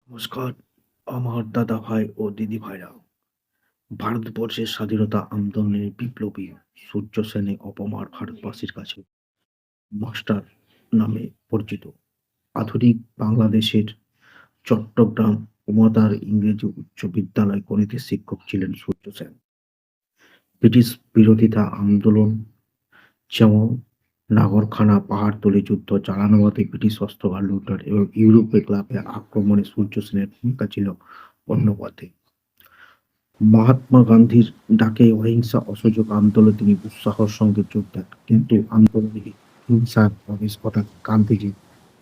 নমস্কার, আমার দাদা ভাই ও দিদি ভাইরা। ভারতবর্ষের স্বাধীনতা আন্দোলনের বিপ্লবী সূর্য সেন অপমার ভারতবাসীর কাছে মাস্টার নামে পরিচিত। আধুনিক বাংলাদেশের চট্টগ্রাম উমাদার ইংরেজি উচ্চ বিদ্যালয় গণিতের শিক্ষক ছিলেন সূর্য সেন। ব্রিটিশ বিরোধিতা আন্দোলন যেমন নাগরখানা, পাহাড়তলী যুদ্ধ, জালালাবাদে ব্রিটিশ অস্ত্রগার লুণ্ঠন এবং ইউরোপে ক্লাবে আক্রমণে সূর্য সেনের ভূমিকা ছিল অন্যপাতে। মহাত্মা গান্ধীর ডাকে অহিংসা অসহযোগ আন্দোলনে তিনি উৎসাহের সঙ্গে যোগ দেন, কিন্তু আন্দোলনে হিংসার প্রবেশ ঘটান গান্ধীজি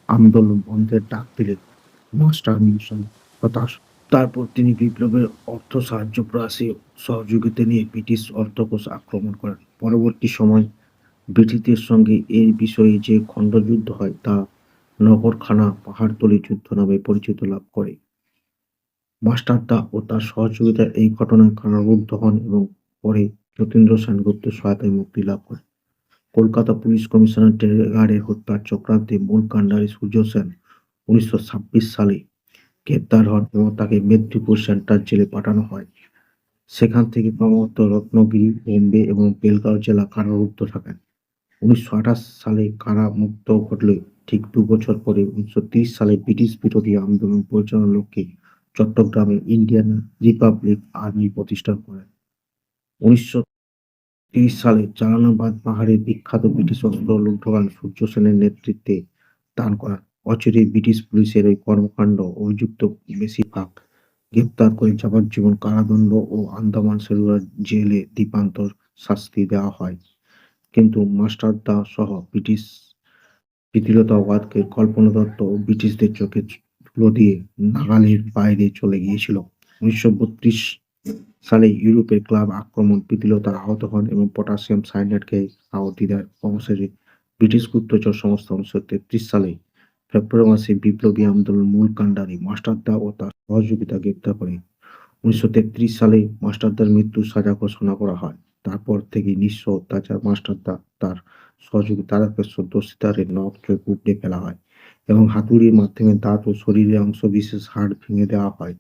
আন্দোলন বন্ধের ডাক দিলেন। মাস্টার মিশন হতাশ। তারপর তিনি বিপ্লবের অর্থ সাহায্য প্রয়াসে সহযোগিতা নিয়ে ব্রিটিশ অর্থকোষ আক্রমণ করেন। পরবর্তী সময় ব্রিটিশদের সঙ্গে এই বিষয়ে যে খণ্ডযুদ্ধ হয় তা নগরখানা পাহাড়তলী যুদ্ধ নামে পরিচিত লাভ করে। মাস্টারদা ও তার সহযোগিতায় এই ঘটনায় কারারুদ্ধ হন এবং পরে যতীন্দ্র সেনগুপ্তের সহায়তায় মুক্তি লাভ করেন। কলকাতা পুলিশ কমিশনার টেগারের হত্যার চক্রান্তে মূল কাণ্ডারি সূর্য সেন 1926 সালে গ্রেপ্তার হন এবং তাকে মেদিনীপুর সেন্ট্রাল জেলে পাঠানো হয়। সেখান থেকে ক্রমাগত রত্নগিরি, বোম্বে এবং বেলগাঁও জেলা কারারুদ্ধ থাকেন। 1928 সালে কারামুক্ত ঘটলে ঠিক 2 বছর পরে 1930 সালে ব্রিটিশ বিরোধী আন্দোলন পরিচালনার লক্ষ্যে চট্টগ্রামে ইন্ডিয়ান রিপাবলিক আর্মি প্রতিষ্ঠা করেন। 1930 সালে জালালাবাদ পাহাড়ে বিখ্যাত ব্রিটিশ অস্ত্র লুণ্ঠন সূর্য সেনের নেতৃত্বে দান করান। অচিরেই ব্রিটিশ পুলিশের এই কর্মকাণ্ড অভিযুক্ত বেশিরভাগ গ্রেপ্তার করে যাবজ্জীবন কারাদণ্ড ও আন্দামান সেলুলার জেলে দ্বীপান্তর শাস্তি দেওয়া হয়। কিন্তু মাস্টারদা সহ ব্রিটিশ শিথিলতাবাদকে কল্পনা দত্ত ও ব্রিটিশদের চোখে ধুলো দিয়ে নাগালের বাইরে চলে গিয়েছিল। 1932 সালে ইউরোপের ক্লাব আক্রমণ প্রীতিলতা আহত হন এবং পটাশিয়াম সায়ানাইড খেয়ে আহুতি দেন। অবশেষে ব্রিটিশ গুপ্তচর সংস্থা 1933 সালে ফেব্রুয়ারি মাসে বিপ্লবী আন্দোলন মূল কাণ্ডারি মাস্টারদা ও তার সহযোগিতা গ্রেপ্তার করে 1933 সালে মাস্টারদার মৃত্যুর সাজা ঘোষণা করা হয়। তারপর থেকে নিঃস্ব অত্যাচার মাস্টারদা তার সহযোগী তারকেশ্বর দস্তিদারের নখ চোখ উপড়ে ফেলা হয় এবং হাতুড়ির মাধ্যমে দাঁত ও শরীরের অংশবিশেষ হাড় ভেঙে দেওয়া হয়।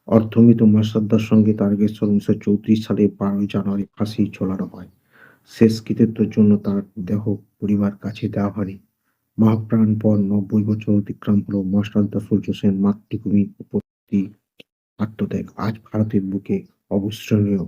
অর্ধমৃত মাস্টারদার সঙ্গে তারকেশ্বর 1934 সালে 12 জানুয়ারি ফাঁসি ঝোলানো হয়। শেষ কৃতিত্বের জন্য তার দেহ পরিবার কাছে দেওয়া হয়নি। মহাপ্রাণ পর 90 বছর অতিক্রম হলেও মাস্টারদা সূর্য সেন মাতৃভূমির প্রতি আত্মত্যাগ আজ ভারতের বুকে অবিস্মরণীয়।